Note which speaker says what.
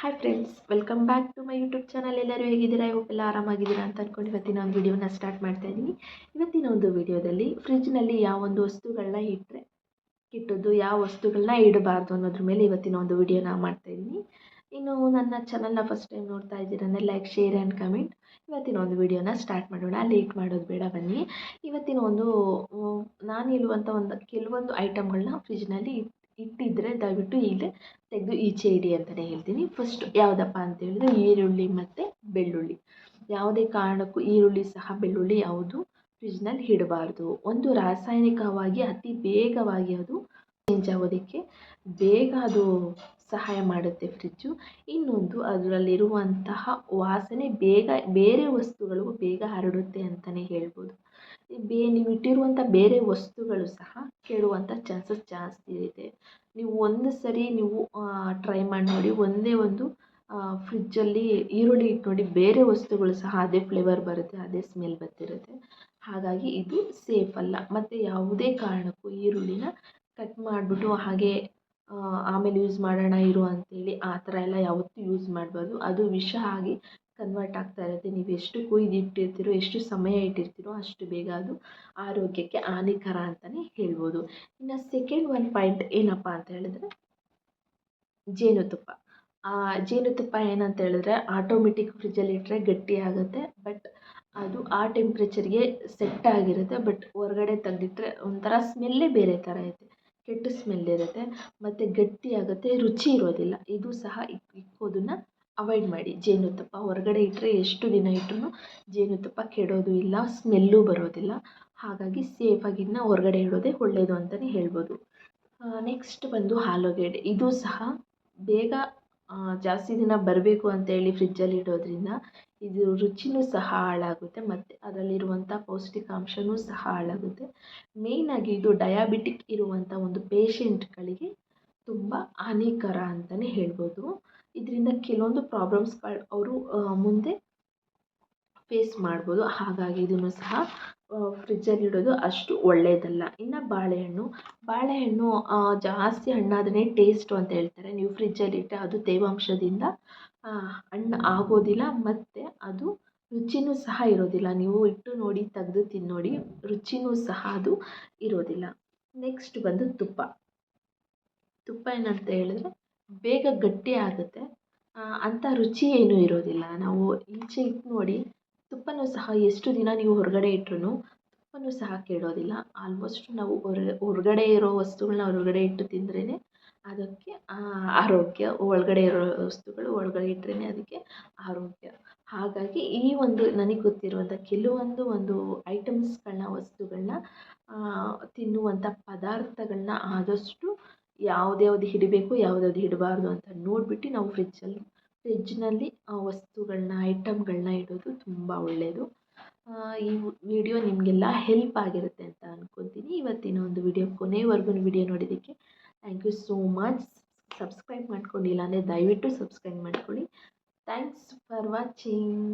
Speaker 1: Hi friends, welcome back to my YouTube channel. ಎಲ್ಲರೂ ಹೇಗಿದ್ದೀರಾ? ಇವತ್ತೆಲ್ಲ ಆರಾಮಾಗಿದ್ದೀರಾ ಅಂತ ಅಂದ್ಕೊಂಡು ಇವತ್ತಿನ ಒಂದು ವಿಡಿಯೋನ ಸ್ಟಾರ್ಟ್ ಮಾಡ್ತಾ ಇದ್ದೀನಿ. ಇವತ್ತಿನ ಒಂದು ವಿಡಿಯೋದಲ್ಲಿ ಫ್ರಿಜ್ನಲ್ಲಿ ಯಾವ ಒಂದು ವಸ್ತುಗಳನ್ನ ಇಟ್ಟರೆ ಕೆಟ್ಟದ್ದು, ಯಾವ ವಸ್ತುಗಳನ್ನ ಇಡಬಾರ್ದು ಅನ್ನೋದ್ರ ಮೇಲೆ ಇವತ್ತಿನ ಒಂದು ವಿಡಿಯೋನ ಮಾಡ್ತಾ ಇದ್ದೀನಿ. ಇನ್ನು ನನ್ನ ಚಾನಲ್ನ ಫಸ್ಟ್ ಟೈಮ್ ನೋಡ್ತಾ ಇದ್ದೀರಂದರೆ ಲೈಕ್, ಶೇರ್ ಆ್ಯಂಡ್ ಕಮೆಂಟ್. ಇವತ್ತಿನ ಒಂದು ವಿಡಿಯೋನ ಸ್ಟಾರ್ಟ್ ಮಾಡೋಣ. ಲೇಟ್ ಮಾಡೋದು ಬೇಡ, ಬನ್ನಿ. ಇವತ್ತಿನ ಒಂದು ನಾನು ಹೇಳುವಂಥ ಕೆಲವೊಂದು ಐಟಮ್ಗಳನ್ನ ಫ್ರಿಜ್ನಲ್ಲಿ ಇಟ್ಟಿದ್ದರೆ ದಯವಿಟ್ಟು ಈಗಲೇ ತೆಗೆದು ಈಚೆ ಇಡಿ ಅಂತಲೇ ಹೇಳ್ತೀನಿ. ಫಸ್ಟ್ ಯಾವುದಪ್ಪ ಅಂತ ಹೇಳಿದ್ರೆ ಈರುಳ್ಳಿ ಮತ್ತು ಬೆಳ್ಳುಳ್ಳಿ. ಯಾವುದೇ ಕಾರಣಕ್ಕೂ ಈರುಳ್ಳಿ ಸಹ ಬೆಳ್ಳುಳ್ಳಿ ಯಾವುದು ಫ್ರಿಜ್ನಲ್ಲಿ ಇಡಬಾರ್ದು. ಒಂದು ರಾಸಾಯನಿಕವಾಗಿ ಅತಿ ಬೇಗವಾಗಿ ಅದು ಚೇಂಜ್ ಆಗೋದಕ್ಕೆ ಬೇಗ ಅದು ಸಹಾಯ ಮಾಡುತ್ತೆ ಫ್ರಿಜ್ಜು. ಇನ್ನೊಂದು ಅದರಲ್ಲಿರುವಂತಹ ವಾಸನೆ ಬೇರೆ ವಸ್ತುಗಳಿಗೂ ಬೇಗ ಹರಡುತ್ತೆ ಅಂತಲೇ ಹೇಳ್ಬೋದು. ನೀವು ಇಟ್ಟಿರುವಂಥ ಬೇರೆ ವಸ್ತುಗಳು ಸಹ ಕೆಡುವಂಥ ಚಾನ್ಸಸ್ ಜಾಸ್ತಿ ಇದೆ. ನೀವು ಒಂದು ಸರಿ ನೀವು ಟ್ರೈ ಮಾಡಿ ನೋಡಿ. ಒಂದೇ ಒಂದು ಫ್ರಿಜ್ಜಲ್ಲಿ ಈರುಳ್ಳಿ ಇಟ್ಟು ನೋಡಿ, ಬೇರೆ ವಸ್ತುಗಳು ಸಹ ಅದೇ ಫ್ಲೇವರ್ ಬರುತ್ತೆ, ಅದೇ ಸ್ಮೆಲ್ ಬರ್ತಿರುತ್ತೆ. ಹಾಗಾಗಿ ಇದು ಸೇಫ್ ಅಲ್ಲ. ಮತ್ತು ಯಾವುದೇ ಕಾರಣಕ್ಕೂ ಈರುಳ್ಳಿನ ಕಟ್ ಮಾಡಿಬಿಟ್ಟು ಹಾಗೆ ಆಮೇಲೆ ಯೂಸ್ ಮಾಡೋಣ ಇರು ಅಂತೇಳಿ ಆ ಥರ ಎಲ್ಲ ಯಾವತ್ತೂ ಯೂಸ್ ಮಾಡಬಾರ್ದು. ಅದು ವಿಷ ಆಗಿ ಕನ್ವರ್ಟ್ ಆಗ್ತಾ ಇರುತ್ತೆ. ನೀವು ಎಷ್ಟು ಕುಯ್ದು ಇಟ್ಟಿರ್ತೀರೋ, ಎಷ್ಟು ಸಮಯ ಇಟ್ಟಿರ್ತೀರೋ ಅಷ್ಟು ಬೇಗ ಅದು ಆರೋಗ್ಯಕ್ಕೆ ಹಾನಿಕರ ಅಂತಲೇ ಹೇಳ್ಬೋದು. ಇನ್ನು ಸೆಕೆಂಡ್ ಒಂದು ಪಾಯಿಂಟ್ ಏನಪ್ಪ ಅಂತ ಹೇಳಿದ್ರೆ ಜೇನುತುಪ್ಪ. ಜೇನುತುಪ್ಪ ಏನಂತ ಹೇಳಿದ್ರೆ ಆಟೋಮೆಟಿಕ್ ಫ್ರಿಜ್ಜಲ್ಲಿ ಇಟ್ಟರೆ ಗಟ್ಟಿ ಆಗುತ್ತೆ. ಬಟ್ ಅದು ಆ ಟೆಂಪ್ರೇಚರ್ಗೆ ಸೆಟ್ ಆಗಿರುತ್ತೆ. ಬಟ್ ಹೊರಗಡೆ ತೆಗೆದಿಟ್ರೆ ಒಂಥರ ಸ್ಮೆಲ್ಲೇ ಬೇರೆ ಥರ ಇರುತ್ತೆ, ಕೆಟ್ಟ ಸ್ಮೆಲ್ ಇರುತ್ತೆ ಮತ್ತು ಗಟ್ಟಿ ಆಗುತ್ತೆ, ರುಚಿ ಇರೋದಿಲ್ಲ. ಇದು ಸಹ ಇಕ್ಕೋದನ್ನು ಅವಾಯ್ಡ್ ಮಾಡಿ. ಜೇನುತುಪ್ಪ ಹೊರಗಡೆ ಇಟ್ಟರೆ ಎಷ್ಟು ದಿನ ಇಟ್ಟರೂ ಜೇನುತುಪ್ಪ ಕೆಡೋದು ಇಲ್ಲ, ಸ್ಮೆಲ್ಲೂ ಬರೋದಿಲ್ಲ. ಹಾಗಾಗಿ ಸೇಫಾಗಿನ್ನ ಹೊರಗಡೆ ಇಡೋದೇ ಒಳ್ಳೆಯದು ಅಂತಲೇ ಹೇಳ್ಬೋದು. ನೆಕ್ಸ್ಟ್ ಬಂದು ಆಲೂಗೆಡ್ಡೆ. ಇದು ಸಹ ಬೇಗ ಜಾಸ್ತಿ ದಿನ ಬರಬೇಕು ಅಂತೇಳಿ ಫ್ರಿಜ್ಜಲ್ಲಿ ಇಡೋದ್ರಿಂದ ಇದು ರುಚಿನೂ ಸಹ ಹಾಳಾಗುತ್ತೆ ಮತ್ತು ಅದರಲ್ಲಿರುವಂಥ ಪೌಷ್ಟಿಕಾಂಶವೂ ಸಹ ಹಾಳಾಗುತ್ತೆ. ಮೇಯ್ನಾಗಿ ಇದು ಡಯಾಬಿಟಿಕ್ ಇರುವಂಥ ಒಂದು ಪೇಷಂಟ್ಗಳಿಗೆ ತುಂಬ ಹಾನಿಕರ ಅಂತಲೇ ಹೇಳ್ಬೋದು. ಇದರಿಂದ ಕೆಲವೊಂದು ಪ್ರಾಬ್ಲಮ್ಸ್ಗಳು ಅವರು ಮುಂದೆ ಫೇಸ್ ಮಾಡ್ಬೋದು. ಹಾಗಾಗಿ ಇದನ್ನು ಸಹ ಫ್ರಿಜ್ಜಲ್ಲಿ ಇಡೋದು ಅಷ್ಟು ಒಳ್ಳೆಯದಲ್ಲ. ಇನ್ನು ಬಾಳೆಹಣ್ಣು ಜಾಸ್ತಿ ಹಣ್ಣಾದ್ರೆ ಟೇಸ್ಟು ಅಂತ ಹೇಳ್ತಾರೆ. ನೀವು ಫ್ರಿಜ್ಜಲ್ಲಿ ಇಟ್ಟರೆ ಅದು ತೇವಾಂಶದಿಂದ ಹಣ್ಣು ಆಗೋದಿಲ್ಲ ಮತ್ತು ಅದು ರುಚಿನೂ ಸಹ ಇರೋದಿಲ್ಲ. ನೀವು ಇಟ್ಟು ನೋಡಿ, ತೆಗೆದು ತಿಂದು ನೋಡಿ, ರುಚಿನೂ ಸಹ ಅದು ಇರೋದಿಲ್ಲ. ನೆಕ್ಸ್ಟ್ ಬಂದು ತುಪ್ಪ ಏನಂತ ಹೇಳಿದ್ರೆ ಬೇಗ ಗಟ್ಟಿ ಆಗುತ್ತೆ, ಅಂಥ ರುಚಿ ಏನೂ ಇರೋದಿಲ್ಲ. ನಾವು ಈಚೆ ಇಟ್ಟು ನೋಡಿ, ತುಪ್ಪನೂ ಸಹ ಎಷ್ಟು ದಿನ ನೀವು ಹೊರಗಡೆ ಇಟ್ರೂ ತುಪ್ಪನೂ ಸಹ ಕೆಡೋದಿಲ್ಲ. ಆಲ್ಮೋಸ್ಟ್ ನಾವು ಹೊರಗಡೆ ಇರೋ ವಸ್ತುಗಳನ್ನ ಹೊರಗಡೆ ಇಟ್ಟು ತಿಂದ್ರೇ ಅದಕ್ಕೆ ಆರೋಗ್ಯ. ಒಳಗಡೆ ಇರೋ ವಸ್ತುಗಳು ಒಳಗಡೆ ಇಟ್ಟರೆ ಅದಕ್ಕೆ ಆರೋಗ್ಯ. ಹಾಗಾಗಿ ಈ ಒಂದು ನನಗೆ ಗೊತ್ತಿರುವಂಥ ಕೆಲವೊಂದು ಐಟಮ್ಸ್ಗಳನ್ನ, ವಸ್ತುಗಳನ್ನ, ತಿನ್ನುವಂಥ ಪದಾರ್ಥಗಳನ್ನ ಆದಷ್ಟು ಯಾವ್ದ್ಯಾವ್ದು ಇಡಬೇಕು, ಯಾವ್ದ್ಯಾವ್ದು ಇಡಬಾರ್ದು ಅಂತ ನೋಡಿಬಿಟ್ಟು ನಾವು ಫ್ರಿಜ್ನಲ್ಲಿ ವಸ್ತುಗಳನ್ನ, ಐಟಮ್ಗಳನ್ನ ಇಡೋದು ತುಂಬ ಒಳ್ಳೆಯದು. ಈ ವಿಡಿಯೋ ನಿಮಗೆಲ್ಲ ಹೆಲ್ಪ್ ಆಗಿರುತ್ತೆ ಅಂತ ಅಂದ್ಕೊತೀನಿ. ಇವತ್ತಿನ ಒಂದು ವಿಡಿಯೋ ಕೊನೆವರೆಗೂ ವಿಡಿಯೋ ನೋಡಿದ್ದಕ್ಕೆ thank you so much. Subscribe ಮಾಡ್ಕೊಂಡಿಲ್ಲ ಅಂದರೆ ದಯವಿಟ್ಟು ಸಬ್ಸ್ಕ್ರೈಬ್ ಮಾಡ್ಕೊಳ್ಳಿ. Thanks for watching.